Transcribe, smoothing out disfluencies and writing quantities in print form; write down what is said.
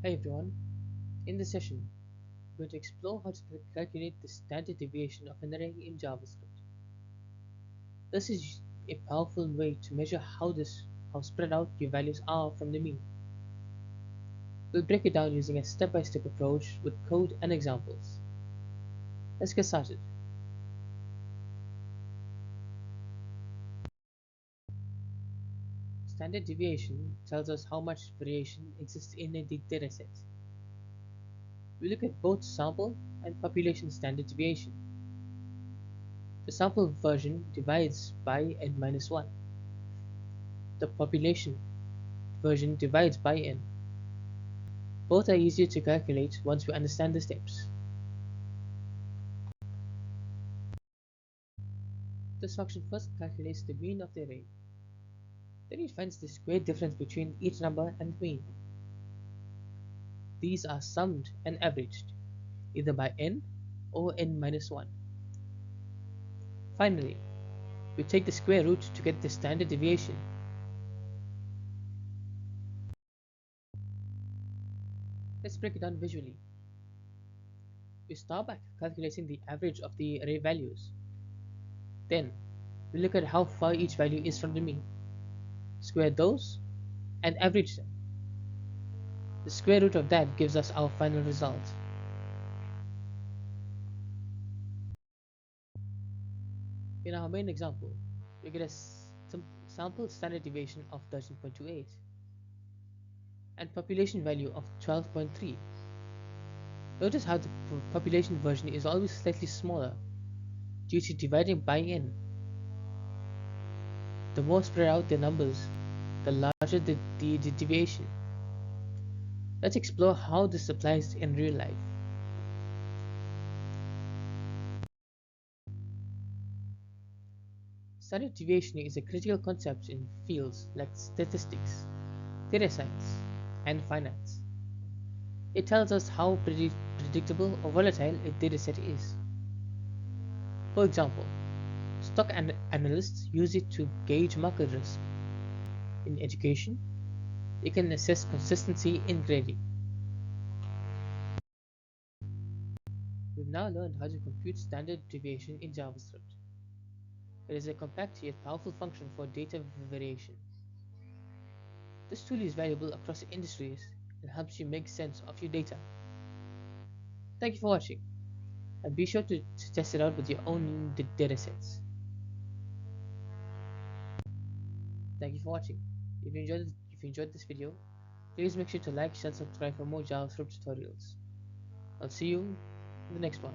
Hi everyone, in this session, we're going to explore how to calculate the standard deviation of an array in JavaScript. This is a powerful way to measure how spread out your values are from the mean. We'll break it down using a step-by-step approach with code and examples. Let's get started. Standard deviation tells us how much variation exists in a dataset. We look at both sample and population standard deviation. The sample version divides by n minus 1. The population version divides by n. Both are easier to calculate once we understand the steps. This function first calculates the mean of the array. Then it finds the square difference between each number and the mean. These are summed and averaged, either by n or n minus 1. Finally, we take the square root to get the standard deviation. Let's break it down visually. We start by calculating the average of the array values. Then, we look at how far each value is from the mean, square those, and average them. The square root of that gives us our final result. In our main example, we get a sample standard deviation of 13.28 and population value of 12.3. Notice how the population version is always slightly smaller due to dividing by n. The more spread out the numbers, the larger the deviation. Let's explore how this applies in real life. Standard deviation is a critical concept in fields like statistics, data science, and finance. It tells us how predictable or volatile a dataset is. For example, stock analysts use it to gauge market risk. In education, they can assess consistency in grading. We've now learned how to compute standard deviation in JavaScript. It is a compact yet powerful function for data variation. This tool is valuable across industries and helps you make sense of your data. Thank you for watching, and be sure to test it out with your own datasets. Thank you for watching. If you enjoyed this video, please make sure to like, share, and subscribe for more JavaScript tutorials. I'll see you in the next one.